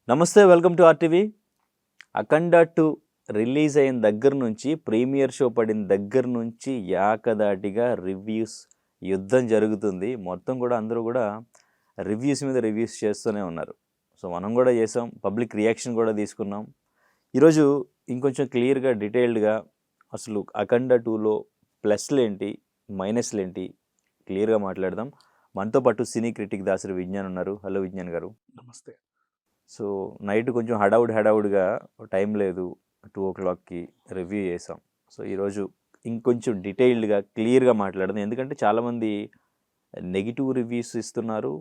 నమస్తే, welcome to RTV. Akhanda 2 release అయిన దగ్గర నుంచి, ప్రీమియర్ షో పడిన దగ్గర నుంచి ఏకధాటిగా రివ్యూస్ యుద్ధం జరుగుతుంది. మొత్తం కూడా అందరూ కూడా రివ్యూస్ మీద రివ్యూస్ చేస్తూనే ఉన్నారు. సో మనం కూడా చేసాం, పబ్లిక్ రియాక్షన్ కూడా తీసుకున్నాం. ఈరోజు ఇంకొంచెం క్లియర్గా డీటెయిల్డ్గా అసలు అఖండ 2లో ప్లస్లు ఏంటి, మైనస్లు ఏంటి క్లియర్గా మాట్లాడదాం. మనతో పాటు సినీ క్రిటిక్ దాసరి విజ్ఞాన్ ఉన్నారు. హలో విజ్ఞాన్ గారు. నమస్తే. సో నైట్ కొంచెం హడావుడిగా టైం లేదు, 2 o'clockకి రివ్యూ చేసాం. సో ఈరోజు ఇంకొంచెం డీటెయిల్డ్గా క్లియర్గా మాట్లాడదాం. ఎందుకంటే చాలామంది నెగిటివ్ రివ్యూస్ ఇస్తున్నారు,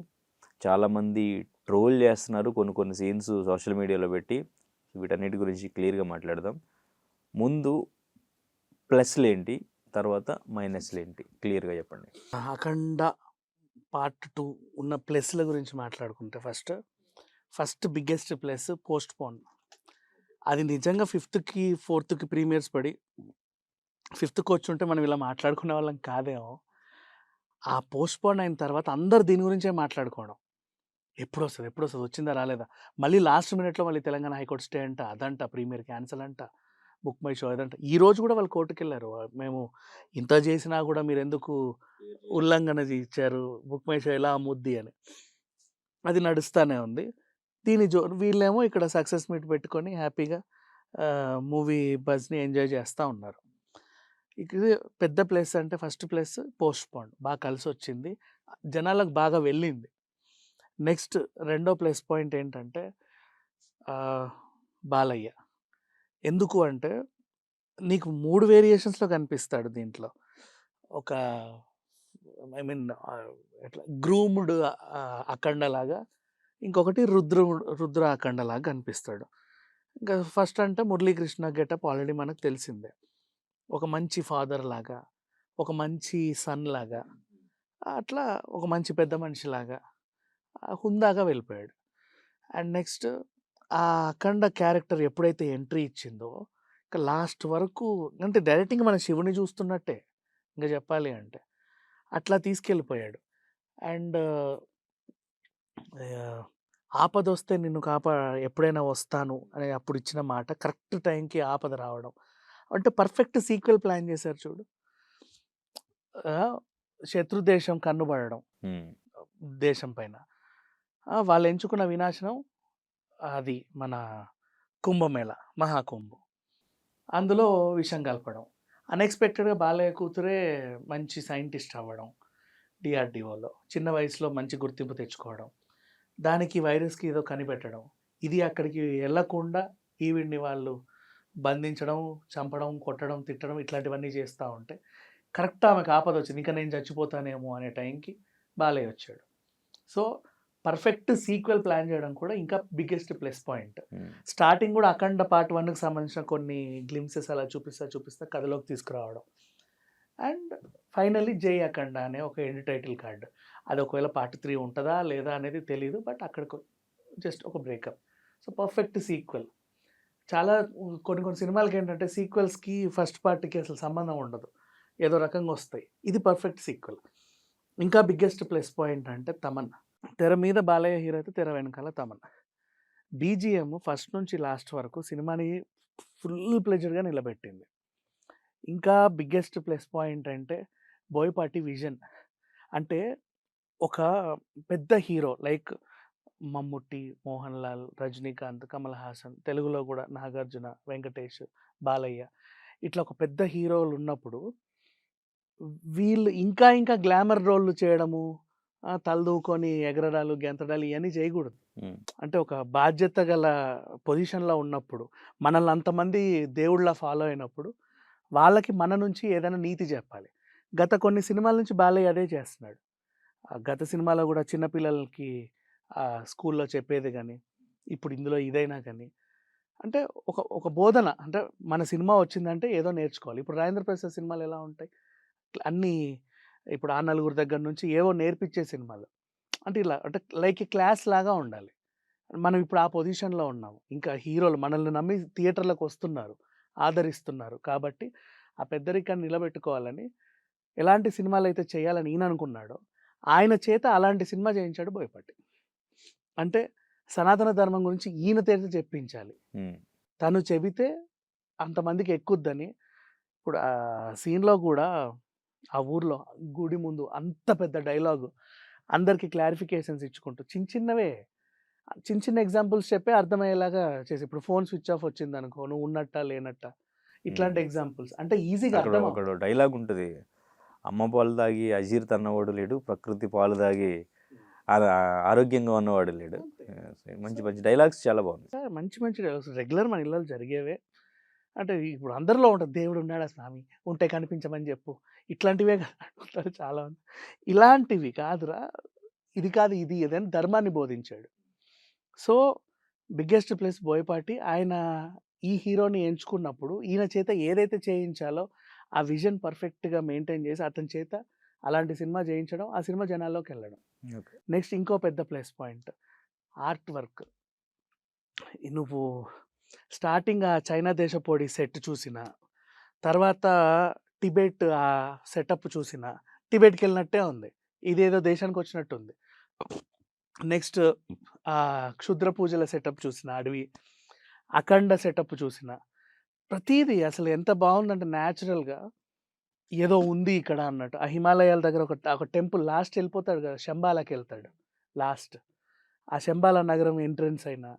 చాలామంది ట్రోల్ చేస్తున్నారు కొన్ని సీన్స్ సోషల్ మీడియాలో పెట్టి. వీటన్నిటి గురించి క్లియర్గా మాట్లాడదాం. ముందు ప్లస్లు ఏంటి, తర్వాత మైనస్లు ఏంటి క్లియర్గా చెప్పండి. అఖండ పార్ట్ 2 ఉన్న ప్లస్ల గురించి మాట్లాడుకుంటే first biggest plus post phone. అది నిజంగా 5th-కి 4th-కి ప్రీమియర్స్ పడి 5th-కి వచ్చుంటే మనం ఇలా మాట్లాడుకునే వాళ్ళం కాదేమో. ఆ పోస్ట్ పోన్ అయిన తర్వాత అందరు దీని గురించే మాట్లాడుకోవడం. ఎప్పుడు వస్తుంది వచ్చిందా రాలేదా, మళ్ళీ లాస్ట్ మినిట్లో మళ్ళీ తెలంగాణ హైకోర్టు స్టే అంట, అదంట, ప్రీమియర్ క్యాన్సల్ అంట, బుక్ మై షో అదంట. ఈ రోజు కూడా వాళ్ళు కోర్టుకు వెళ్ళారు. మేము ఇంత చేసినా కూడా మీరు ఎందుకు ఉల్లంఘన ఇచ్చారు, బుక్ మై షో ఎలా అమ్ముద్ది అని. అది నడుస్తూనే ఉంది. వీళ్ళేమో ఇక్కడ సక్సెస్ మీట్ పెట్టుకొని హ్యాపీగా మూవీ బజ్ని ఎంజాయ్ చేస్తూ ఉన్నారు. ఇది పెద్ద ప్లేస్. అంటే ఫస్ట్ ప్లేస్ పోస్ట్ పోన్, బాగా కలిసి వచ్చింది, జనాలకు బాగా వెళ్ళింది. నెక్స్ట్ రెండో ప్లస్ పాయింట్ ఏంటంటే బాలయ్య. ఎందుకు అంటే నీకు 3 వేరియేషన్స్లో కనిపిస్తాడు దీంట్లో. ఒక ఎట్లా గ్రూమ్డ్ అఖండలాగా, ఇంకొకటి రుద్ర అఖండలాగా కనిపిస్తాడు. ఇంకా ఫస్ట్ అంటే మురళీకృష్ణ గెటప్ ఆల్రెడీ మనకు తెలిసిందే. ఒక మంచి ఫాదర్ లాగా, ఒక మంచి సన్ లాగా, అట్లా ఒక మంచి పెద్ద మనిషిలాగా హుందాగా వెళ్ళిపోయాడు. అండ్ నెక్స్ట్ ఆ అఖండ క్యారెక్టర్ ఎప్పుడైతే ఎంట్రీ ఇచ్చిందో ఇంకా లాస్ట్ వరకు, అంటే డైరెక్ట్గా మన శివుని చూస్తున్నట్టే ఇంకా చెప్పాలి అంటే, అట్లా తీసుకెళ్ళిపోయాడు. అండ్ ఆపద వస్తే నిన్ను ఎప్పుడైనా వస్తాను అని అప్పుడు ఇచ్చిన మాట కరెక్ట్ టైంకి ఆపద రావడం, అంటే పర్ఫెక్ట్ సీక్వెల్ ప్లాన్ చేశారు చూడు. శత్రు దేశం కన్నుబడడం దేశం పైన, వాళ్ళు ఎంచుకున్న వినాశనం అది మన కుంభమేళ, మహాకుంభం. అందులో విషం కలపడం, అన్ఎక్స్పెక్టెడ్గా బాలయ్య కూతురే మంచి సైంటిస్ట్ అవ్వడం, డిఆర్డిఓలో చిన్న వయసులో మంచి గుర్తింపు తెచ్చుకోవడం, దానికి వైరస్కి ఏదో కనిపెట్టడం, ఇది అక్కడికి వెళ్ళకుండా ఈవిడ్ని వాళ్ళు బంధించడం, చంపడం, కొట్టడం, తిట్టడం, ఇట్లాంటివన్నీ చేస్తూ ఉంటే కరెక్ట్ ఆమెకు ఆపద వచ్చింది, ఇంకా నేను చచ్చిపోతానేమో అనే టైంకి బాలయ్య వచ్చాడు. సో పర్ఫెక్ట్ సీక్వెల్ ప్లాన్ చేయడం కూడా ఇంకా బిగ్గెస్ట్ ప్లస్ పాయింట్. స్టార్టింగ్ కూడా అఖండ పార్ట్ 1కి సంబంధించిన కొన్ని గ్లిమ్సెస్ అలా చూపిస్తా కథలోకి తీసుకురావడం. అండ్ ఫైనల్లీ జై అఖండ అనే ఒక ఎండ్ టైటిల్ కార్డు. అది ఒకవేళ పార్ట్ 3 ఉంటుందా లేదా అనేది తెలియదు, బట్ అక్కడికి జస్ట్ ఒక బ్రేకప్. So perfect sequel. చాలా కొన్ని సినిమాలకి ఏంటంటే సీక్వెల్స్కి ఫస్ట్ పార్ట్కి అసలు సంబంధం ఉండదు, ఏదో రకంగా వస్తాయి. ఇది పర్ఫెక్ట్ సీక్వెల్. ఇంకా బిగ్గెస్ట్ ప్లస్ పాయింట్ అంటే తమన్నా. తెర మీద బాలయ్య హీరో అయితే తెర వెనకాల తమన్నా. బీజిఎం ఫస్ట్ నుంచి లాస్ట్ వరకు సినిమాని ఫుల్ ప్లెజర్గా నిలబెట్టింది. ఇంకా బిగ్గెస్ట్ ప్లస్ పాయింట్ అంటే బోయపాటి విజన్. అంటే ఒక పెద్ద హీరో లైక్ మమ్ముట్టి, మోహన్ లాల్, రజనీకాంత్, కమల్ హాసన్, తెలుగులో కూడా నాగార్జున, వెంకటేష్, బాలయ్య, ఇట్లా ఒక పెద్ద హీరోలు ఉన్నప్పుడు వీళ్ళు ఇంకా గ్లామర్ రోళ్ళు చేయడము, తలదూకొని ఎగరడాలు, గెంతడాలు ఇవన్నీ చేయకూడదు. అంటే ఒక బాధ్యత గల పొజిషన్లో ఉన్నప్పుడు, మనల్ని అంతమంది దేవుళ్ళ ఫాలో అయినప్పుడు వాళ్ళకి మన నుంచి ఏదైనా నీతి చెప్పాలి. గత కొన్ని సినిమాల నుంచి బాలయ్య అదే చేస్తున్నాడు. గత సినిమాలో కూడా చిన్నపిల్లలకి స్కూల్లో చెప్పేది కానీ, ఇప్పుడు ఇందులో ఇదైనా కానీ, అంటే ఒక బోధన. అంటే మన సినిమా వచ్చిందంటే ఏదో నేర్చుకోవాలి. ఇప్పుడు రాజేంద్ర ప్రసాద్ సినిమాలు ఎలా ఉంటాయి, అన్నీ ఇప్పుడు ఆ నలుగురు దగ్గర నుంచి ఏవో నేర్పించే సినిమాలు. అంటే ఇలా అంటే లైక్ క్లాస్ లాగా ఉండాలి. మనం ఇప్పుడు ఆ పొజిషన్లో ఉన్నాము. ఇంకా హీరోలు మనల్ని నమ్మి థియేటర్లకు వస్తున్నారు, ఆదరిస్తున్నారు. కాబట్టి ఆ పెద్దరికాన్ని నిలబెట్టుకోవాలని, ఎలాంటి సినిమాలు అయితే చేయాలని ఈయన అనుకున్నాడో ఆయన చేత అలాంటి సినిమా చేయించాడు బోయపాటి. అంటే సనాతన ధర్మం గురించి ఈయన చేత చెప్పించాలి. ఉమ్, తను చెబితే అంతమందికి ఎక్కుద్దని. ఇప్పుడు ఆ సీన్‌లో గూడా ఆ ఊర్లో గుడి ముందు అంత పెద్ద డైలాగు అందరికి క్లారిఫికేషన్స్ ఇచ్చుకుంటూ చిన్నవే చిన్న ఎగ్జాంపుల్స్ చెప్పి అర్థమయ్యేలాగా చేసి ఇప్పుడు ఫోన్ స్విచ్ ఆఫ్ వచ్చిందనుకో నువ్వు ఉన్నట్టా లేనట్టా ఇట్లాంటి ఎగ్జాంపుల్స్ అంటే ఈజీగా అక్కడ అర్థం ఒక డైలాగ్ ఉంటుంది, అమ్మ పాలు తాగి అజీర్ తన్నవాడు లేడు, ప్రకృతి పాలు తాగి ఆరోగ్యంగా ఉన్నవాడు లేడు. మంచి మంచి డైలాగ్స్ చాలా బాగుంది. మంచి మంచి రెగ్యులర్ మన ఇళ్ళలో జరిగేవే. అంటే ఇప్పుడు అందరిలో ఉంటుంది దేవుడు ఉన్నాడా స్వామి ఉంటే కనిపించమని చెప్పు ఇట్లాంటివే కదా చాలా ఉంది. ఇలాంటివి కాదురా ఇది కాదు ఇది ఏదైనా ధర్మాన్ని బోధించాడు. సో బిగ్గెస్ట్ ప్లస్ బోయపాటి ఆయన ఈ హీరోని ఎంచుకున్నప్పుడు ఈయన చేత ఏదైతే చేయించాలో ఆ విజన్ పర్ఫెక్ట్గా మెయింటైన్ చేసి అతని చేత అలాంటి సినిమా చేయించడం, ఆ సినిమా జనాల్లోకి వెళ్ళడం. ఓకే. నెక్స్ట్ ఇంకో పెద్ద ప్లస్ పాయింట్ ఆర్ట్ వర్క్. నువ్వు స్టార్టింగ్ ఆ చైనా దేశపోడి సెట్ చూసిన తర్వాత టిబెట్ ఆ సెటప్ చూసిన టిబెట్కి వెళ్ళినట్టే ఉంది, ఇదేదో దేశానికి వచ్చినట్టు ఉంది. నెక్స్ట్ ఆ క్షుద్ర పూజల సెటప్ చూసిన, అడవి అఖండ సెటప్ చూసిన, ప్రతిదీ అసలు ఎంత బాగుందంటే న్యాచురల్గా ఏదో ఉంది ఇక్కడ అన్నట్టు. ఆ హిమాలయాల దగ్గర ఒక టెంపుల్ లాస్ట్ వెళ్ళిపోతాడు కదా, శంబాలాకి వెళ్తాడు లాస్ట్. ఆ శంబాలా నగరం ఎంట్రన్స్ అయినా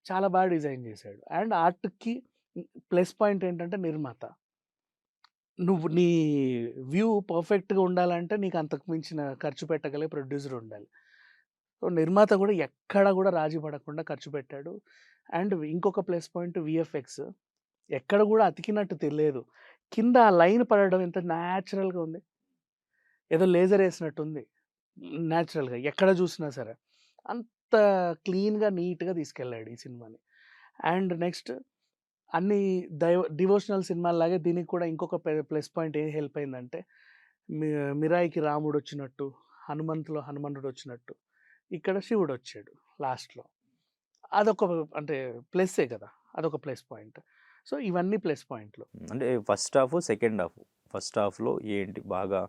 చాలా బాగా డిజైన్ చేశాడు. అండ్ ఆర్ట్కి ప్లస్ పాయింట్ ఏంటంటే నిర్మాత. నువ్వు నీ వ్యూ పర్ఫెక్ట్గా ఉండాలంటే నీకు అంతకు మించిన ఖర్చు పెట్టగలిగే ప్రొడ్యూసర్ ఉండాలి. సో నిర్మాత కూడా ఎక్కడ కూడా రాజీ పడకుండా ఖర్చు పెట్టాడు. అండ్ ఇంకొక ప్లస్ పాయింట్ విఎఫ్ఎక్స్. ఎక్కడ కూడా అతికినట్టు తెలియదు. కింద ఆ లైన్ పడడం ఎంత న్యాచురల్గా ఉంది, ఏదో లేజర్ వేసినట్టుంది న్యాచురల్గా ఎక్కడ చూసినా సరే. అంత క్లీన్గా నీట్గా తీసుకెళ్ళాడు ఈ సినిమాని. అండ్ నెక్స్ట్ అన్ని డివోషనల్ సినిమాలాగే దీనికి కూడా ఇంకొక ప్లస్ పాయింట్ ఏం హెల్ప్ అయిందంటే మిరాయికి రాముడు వచ్చినట్టు, హనుమంతులో హనుమంతుడు వచ్చినట్టు ఇక్కడ శివుడు వచ్చాడు లాస్ట్లో. అదొక అంటే ప్లస్సే కదా, అదొక ప్లస్ పాయింట్. సో ఇవన్నీ ప్లస్ పాయింట్లు. అంటే first half second half, first హాఫ్లో ఏంటి బాగా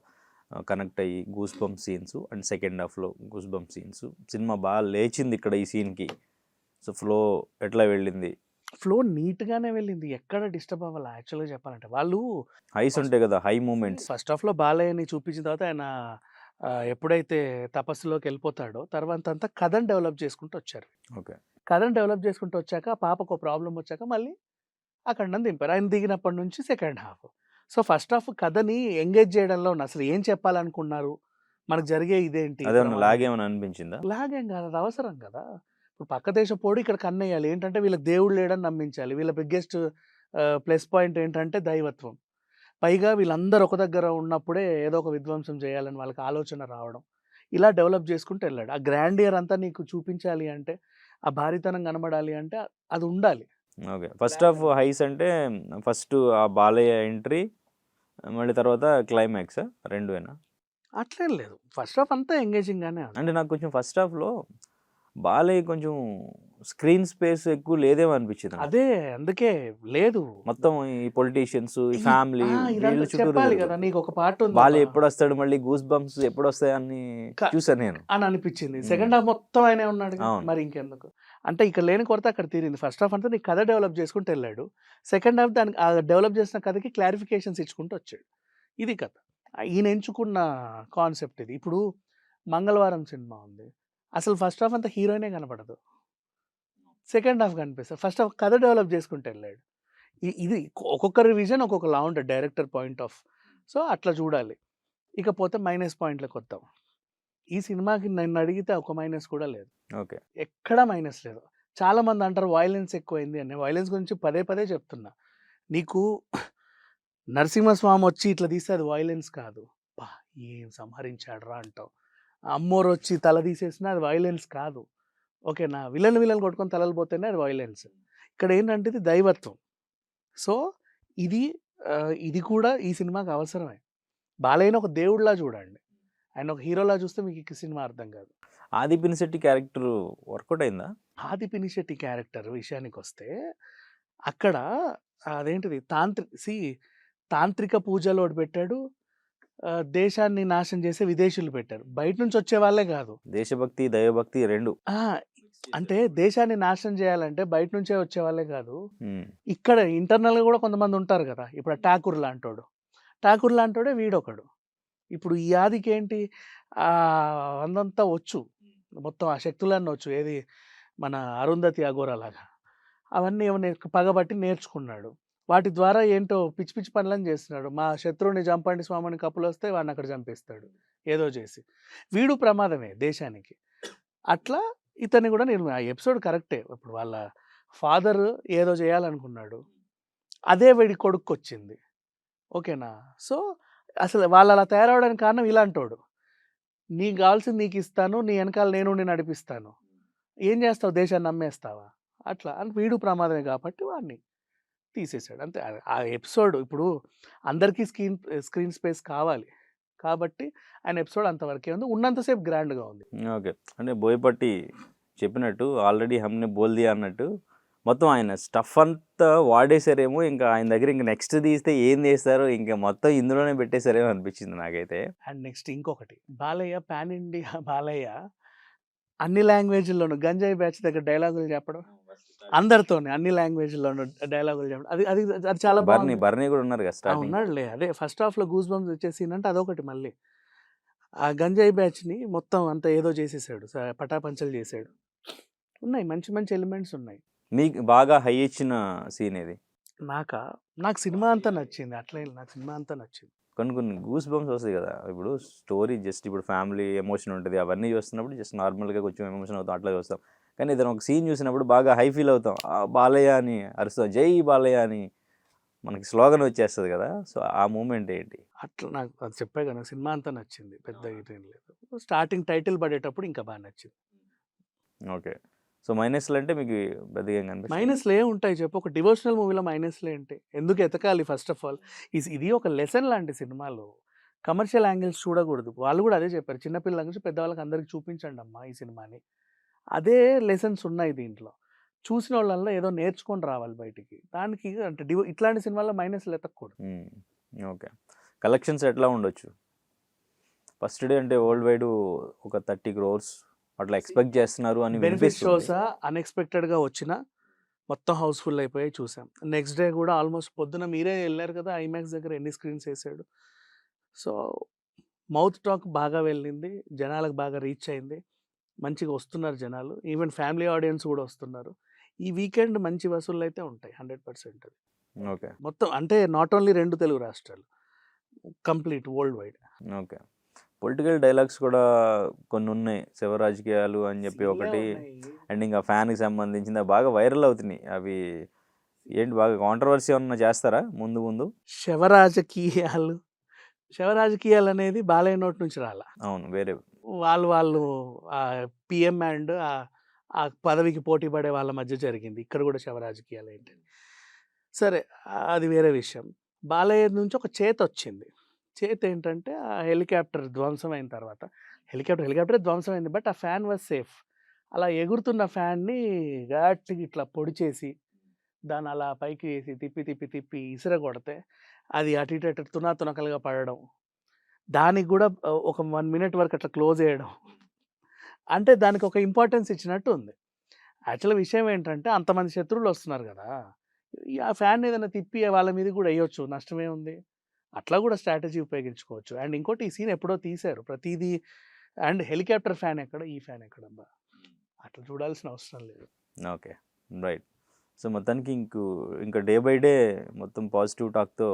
కనెక్ట్ అయ్యి goose bump scenes, and second హాఫ్లో గూస్ బంప్ సీన్స్, సినిమా బాగా లేచింది ఇక్కడ ఈ సీన్కి. సో ఫ్లో ఎట్లా వెళ్ళింది? ఫ్లో నీట్గానే వెళ్ళింది, ఎక్కడ డిస్టర్బ్ అవ్వాలి. యాక్చువల్గా చెప్పాలంటే వాళ్ళు హైస్ ఉంటాయి కదా, హై మూమెంట్స్. ఫస్ట్ హాఫ్లో బాలయ్యని చూపించిన తర్వాత ఆయన ఎప్పుడైతే తపస్సులోకి వెళ్ళిపోతాడో తర్వాత అంతా కథను డెవలప్ చేసుకుంటూ వచ్చారు. ఓకే. కథను డెవలప్ చేసుకుంటూ వచ్చాక పాపకు ప్రాబ్లం వచ్చాక మళ్ళీ అక్కడ దింపారు. ఆయన దిగినప్పటి నుంచి second half. So first half కథని ఎంగేజ్ చేయడంలో ఉన్న అసలు ఏం చెప్పాలనుకున్నారు, మనకు జరిగే ఇదేంటి, అదేమన్నా లాగేమని అనిపించిందా? లాగేం కాదు, అది అవసరం కదా. ఇప్పుడు పక్క దేశ పోడు ఇక్కడ కన్నేయాలి ఏంటంటే వీళ్ళకి దేవుడు లేడని నమ్మించాలి. వీళ్ళ బిగ్గెస్ట్ ప్లస్ పాయింట్ ఏంటంటే దైవత్వం. పైగా వీళ్ళందరూ ఒక దగ్గర ఉన్నప్పుడే ఏదో ఒక విధ్వంసం చేయాలని వాళ్ళకి ఆలోచన రావడం, ఇలా డెవలప్ చేసుకుంటూ వెళ్ళాడు. ఆ గ్రాండియర్ అంతా నీకు చూపించాలి అంటే, ఆ భారీతనం కనబడాలి అంటే అది ఉండాలి. ఓకే. ఫస్ట్ హాఫ్ హైస్ అంటే ఫస్ట్ ఆ బాలయ్య ఎంట్రీ, మళ్ళీ తర్వాత క్లైమాక్స్ రెండువేనా? అట్లేం లేదు, ఫస్ట్ హాఫ్ అంతా ఎంగేజింగ్గానే ఉంది. అంటే నాకు కొంచెం ఫస్ట్ హాఫ్లో బాలయ్య కొంచెం స్క్రీన్ స్పేస్ ఎక్కువ లేదేమో అనిపించింది నాకు. అదే అందుకే లేదు, మొత్తం ఈ పొలిటీషియన్స్, ఈ ఫ్యామిలీ, ఇదంతా వీళ్ళ చుట్టూ చెప్పాలి కదా. నీకు ఒక పార్ట్ ఉంది బాలయ్య ఎప్పుడు వస్తాడు, మళ్ళీ గూస్ బంప్స్ ఎప్పుడు వస్తాయని చూసాను నేను అని అనిపించింది. సెకండ్ హాఫ్ మొత్తం ఆయనే ఉన్నాడు కదా, అవును. మరి ఇంకెందుకు అంటే ఇక్కడ లేని కొరత అక్కడ తీరింది. ఫస్ట్ హాఫ్ అంతా నీ కథ డెవలప్ చేసుకుంటూ వెళ్ళాడు, సెకండ్ హాఫ్ దానికి ఆ డెవలప్ చేసిన కథకి క్లారిఫికేషన్స్ ఇచ్చుకుంటూ వచ్చాడు. ఇది కథ, ఈయన ఎంచుకున్న కాన్సెప్ట్ ఇది. ఇప్పుడు మంగళవారం సినిమా ఉంది, అసలు ఫస్ట్ హాఫ్ అంతా హీరోయినే కనపడదు, సెకండ్ హాఫ్ కనిపిస్తుంది. ఫస్ట్ హాఫ్ కథ డెవలప్ చేసుకుంటూ వెళ్ళాడు. ఇది ఒక్కొక్కరి విజన్ ఒక్కొక్కలా ఉంటుంది డైరెక్టర్ పాయింట్ ఆఫ్. సో అట్లా చూడాలి. ఇకపోతే మైనస్ పాయింట్లకు వద్దాం. ఈ సినిమాకి నన్ను అడిగితే ఒక మైనస్ కూడా లేదు, ఓకే. ఎక్కడా మైనస్ లేదు. చాలామంది అంటారు వైలెన్స్ ఎక్కువైంది అని. వైలెన్స్ గురించి పదే పదే చెప్తున్నా. నీకు నరసింహస్వామి వచ్చి ఇట్లా తీస్తే అది వైలెన్స్ కాదు, బా ఏం సంహరించాడురా అంటావు. అమ్మోరు వచ్చి తల తీసేసినా అది వైలెన్స్ కాదు, ఓకేనా. విలన్ కొట్టుకొని తలలు పోతేనే అది వైలెన్స్. ఇక్కడ ఏంటంటే ఇది దైవత్వం. సో ఇది కూడా ఈ సినిమాకి అవసరమే. బాలయ్యని ఒక దేవుడిలా చూడండి, ఆయన ఒక హీరోలా చూస్తే మీకు ఈ సినిమా అర్థం కాదు. ఆది పినిశెట్టి క్యారెక్టర్ వర్కౌట్ అయిందా? ఆది పినిశెట్టి క్యారెక్టర్ విషయానికి వస్తే అక్కడ అదేంటిది తాంత్రిక పూజలు ఒకటి పెట్టాడు, దేశాన్ని నాశనం చేసే విదేశీయులు పెట్టారు, బయట నుంచి వచ్చే వాళ్ళే కాదు. దేశభక్తి దైవభక్తి రెండు. అంటే దేశాన్ని నాశనం చేయాలంటే బయట నుంచే వచ్చే వాళ్ళే కాదు, ఉమ్, ఇక్కడ ఇంటర్నల్గా కూడా కొంతమంది ఉంటారు కదా. ఇప్పుడు ఆ ఠాకూర్ లాంటోడే వీడొకడు. ఇప్పుడు ఈ ఆదికి ఏంటి ఆ అందంతా వచ్చు, మొత్తం ఆ శక్తులన్నీ వచ్చు. ఏది మన అరుంధతి అఘోరా లాగా అవన్నీ పగబట్టి నేర్చుకున్నాడు. వాటి ద్వారా ఏంటో పిచ్చి పిచ్చి పనులని చేస్తున్నాడు. మా శత్రువుని చంపండి స్వామిని కప్పులు వస్తే వాడిని అక్కడ చంపేస్తాడు ఏదో చేసి. వీడు ప్రమాదమే దేశానికి. అట్లా ఇతన్ని కూడా నేను ఆ ఎపిసోడ్ కరెక్టే. ఇప్పుడు వాళ్ళ ఫాదర్ ఏదో చేయాలనుకున్నాడు, అదే వీడి కొడుకు వచ్చింది. ఓకేనా? సో అసలు వాళ్ళు అలా తయారవడానికి కారణం ఇలాంటోడు. నీకు కావాల్సింది నీకు ఇస్తాను, నీ వెనకాల నేను నడిపిస్తాను. ఏం చేస్తావు, దేశాన్ని నమ్మేస్తావా? అట్లా అని వీడు ప్రమాదమే కాబట్టి వాడిని తీసేశాడు అంతే. ఆ ఎపిసోడ్ ఇప్పుడు అందరికీ స్క్రీన్ స్పేస్ కావాలి కాబట్టి ఆయన ఎపిసోడ్ అంతవరకే ఉంది, ఉన్నంతసేపు గ్రాండ్గా ఉంది. ఓకే. అంటే బోయపట్టి చెప్పినట్టు ఆల్రెడీ హమ్ని బోల్ దియా అన్నట్టు మొత్తం ఆయన స్టఫ్ అంతా వాడేశారేమో. ఇంకా ఆయన దగ్గర ఇంకా నెక్స్ట్ తీస్తే ఏం చేస్తారో ఇంకా మొత్తం ఇందులోనే పెట్టేశారేమో అనిపించింది నాకైతే. అండ్ నెక్స్ట్ ఇంకొకటి, బాలయ్య పాన్ ఇండియా బాలయ్య అన్ని లాంగ్వేజ్లోనూ గంజాయి బ్యాచ్ దగ్గర డైలాగులు చెప్పడం, అందరితోనే అన్ని లాంగ్వేజ్లోనూ డైలాగులు చెప్పడం, అది అది అది చాలా బాగుంది. బర్నీ కూడా ఉన్నారు కదా స్టార్టింగ్. ఉన్నాడులే, అదే ఫస్ట్ హాఫ్లో గూస్ బంప్స్ వచ్చేసింది అంటే అదొకటి. మళ్ళీ ఆ గంజాయి బ్యాచ్ని మొత్తం అంతా ఏదో చేసేసాడు, పటాపంచలు చేసాడు. ఉన్నాయి మంచి మంచి ఎలిమెంట్స్ ఉన్నాయి. మీకు బాగా హై ఇచ్చిన సీన్ ఏది? నాకు సినిమా అంతా నచ్చింది. అట్లా నాకు సినిమా అంతా నచ్చింది. కొన్ని గూస్ బంప్స్ వస్తాయి కదా. ఇప్పుడు స్టోరీ జస్ట్ ఇప్పుడు ఫ్యామిలీ ఎమోషన్ ఉంటుంది, అవన్నీ చూస్తున్నప్పుడు జస్ట్ నార్మల్గా కొంచెం ఎమోషన్ అవుతాం, అట్లా చూస్తాం. కానీ ఏదైనా ఒక సీన్ చూసినప్పుడు బాగా హై ఫీల్ అవుతాం, ఆ బాలయ్య అని అరుస్తాం, జై బాలయ్య అని మనకి స్లోగన్ వచ్చేస్తుంది కదా. సో ఆ మూమెంట్ ఏంటి? అట్లా నాకు అది చెప్పే కదా, సినిమా అంతా నచ్చింది, పెద్ద ఇదేం లేదు. స్టార్టింగ్ టైటిల్ పడేటప్పుడు ఇంకా బాగా నచ్చింది. ఓకే. సో మైనస్లు అంటే మీకు పెద్దగా ఏం కనిపిస్తుంది? మైనస్లు ఏ ఉంటాయి చెప్పు, ఒక డివోషనల్ మూవీలో మైనస్లు ఏంటి, ఎందుకు ఎతకాలి? ఫస్ట్ ఆఫ్ ఆల్ ఇది ఒక లెసన్ లాంటి సినిమాలు, కమర్షియల్ యాంగిల్స్ చూడకూడదు. వాళ్ళు కూడా అదే చెప్పారు, చిన్నపిల్లల నుంచి పెద్దవాళ్ళకి అందరికి చూపించండి అమ్మా ఈ సినిమాని. అదే లెసన్స్ ఉన్నాయి దీంట్లో. చూసిన వాళ్ళల్లో ఏదో నేర్చుకొని రావాలి బయటికి. దానికి అంటే ఇట్లాంటి సినిమాల్లో మైనస్లు ఎతకూడదు. ఓకే. కలెక్షన్స్ ఎట్లా ఉండొచ్చు? ఫస్ట్ డే అంటే వరల్డ్ వైడ్ ఒక 30 crores అట్లా ఎక్స్పెక్ట్ చేస్తున్నారు అని బెనిఫిట్ షోసా అన్ఎక్స్పెక్టెడ్గా వచ్చిన మొత్తం హౌస్ఫుల్ అయిపోయి చూసాం. నెక్స్ట్ డే కూడా ఆల్మోస్ట్ పొద్దున మీరే వెళ్ళారు కదా ఐమాక్స్ దగ్గర, ఎన్ని స్క్రీన్స్ వేసాడు. సో మౌత్ టాక్ బాగా వెళ్ళింది, జనాలకు బాగా రీచ్ అయింది, మంచిగా వస్తున్నారు జనాలు, ఈవెన్ ఫ్యామిలీ ఆడియన్స్ కూడా వస్తున్నారు. ఈ వీకెండ్ మంచి వసూళ్ళు అయితే ఉంటాయి 100%. అది ఓకే. మొత్తం అంటే నాట్ ఓన్లీ 2 తెలుగు రాష్ట్రాలు, complete world wide. Okay. Political dialogues కూడా కొన్ని ఉన్నాయి, శివ రాజకీయాలు అని చెప్పి ఒకటి, అండ్ ఇంకా ఫ్యాన్కి సంబంధించింది బాగా వైరల్ అవుతున్నాయి. అవి ఏంటి, బాగా కాంట్రవర్సీ ఏమన్నా చేస్తారా ముందు? శవరాజకీయాలు అనేది బాలయ్య నోటి నుంచి రాలా. అవును, వేరే వాళ్ళు పిఎం అండ్ ఆ పదవికి పోటీ పడే వాళ్ళ మధ్య జరిగింది. ఇక్కడ కూడా శవరాజకీయాలు ఏంటి, సరే అది వేరే విషయం. బాలయ్య నుంచి ఒక చేతి వచ్చింది. చేతి ఏంటంటే ఆ హెలికాప్టర్ ధ్వంసం అయిన తర్వాత, హెలికాప్టర్ ధ్వంసం అయింది, బట్ ఆ ఫ్యాన్ వాజ్ సేఫ్. అలా ఎగురుతున్న ఫ్యాన్ని గట్టిగా ఇట్లా పొడి చేసి దాన్ని అలా పైకి వేసి తిప్పి ఇసుర కొడితే అది అటు ఇటు తునకలుగా పడడం, దానికి కూడా ఒక 1 minute వరకు అట్లా క్లోజ్ చేయడం, అంటే దానికి ఒక ఇంపార్టెన్స్ ఇచ్చినట్టు ఉంది. యాక్చువల్ విషయం ఏంటంటే అంతమంది శత్రువులు వస్తున్నారు కదా, ఆ ఫ్యాన్ ఏదైనా తిప్పి వాళ్ళ మీద కూడా వేయొచ్చు, నష్టమే ఉంది. అట్లా కూడా స్ట్రాటజీ ఉపయోగించుకోవచ్చు. అండ్ ఇంకోటి, ఈ సీన్ ఎప్పుడో తీశారు ప్రతిదీ, అండ్ హెలికాప్టర్ ఫ్యాన్ ఎక్కడ, ఈ ఫ్యాన్ ఎక్కడబ్బా, అట్లా చూడాల్సిన అవసరం లేదు. Okay, right. సో మొత్తానికి ఇంకా డే బై డే మొత్తం పాజిటివ్ టాక్తో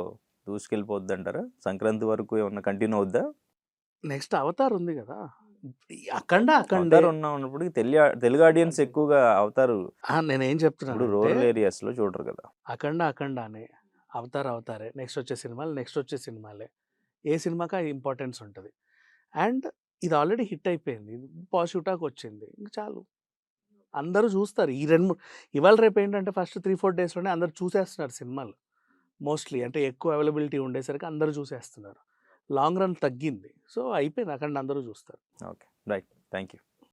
దూసుకెళ్ళిపోద్ది అంటారా? సంక్రాంతి వరకు ఏమన్నా కంటిన్యూ అవుద్దా? నెక్స్ట్ అవతార్ ఉంది కదా, అఖండ ఉన్నప్పుడు తెలుగు ఆడియన్స్ ఎక్కువగా అవతారు నేనేం చెప్తున్నాను, ఇప్పుడు రూరల్ ఏరియాస్లో చూడరు కదా. అఖండానే అవతారే, నెక్స్ట్ వచ్చే సినిమాలే, ఏ సినిమాకి ఇంపార్టెన్స్ ఉంటుంది. అండ్ ఇది ఆల్రెడీ హిట్ అయిపోయింది, పాజిటివ్ టాక్ వచ్చింది, ఇంకా చాలు, అందరూ చూస్తారు. ఈ 2-3 ఇవాళ రేపు ఏంటంటే ఫస్ట్ 3-4 డేస్లోనే అందరూ చూసేస్తున్నారు సినిమాలు మోస్ట్లీ, అంటే ఎక్కువ అవైలబిలిటీ ఉండేసరికి అందరూ చూసేస్తున్నారు. లాంగ్ రన్ తగ్గింది, సో అయిపోయింది, అక్కడ అందరూ చూస్తారు. Okay, right, thank you.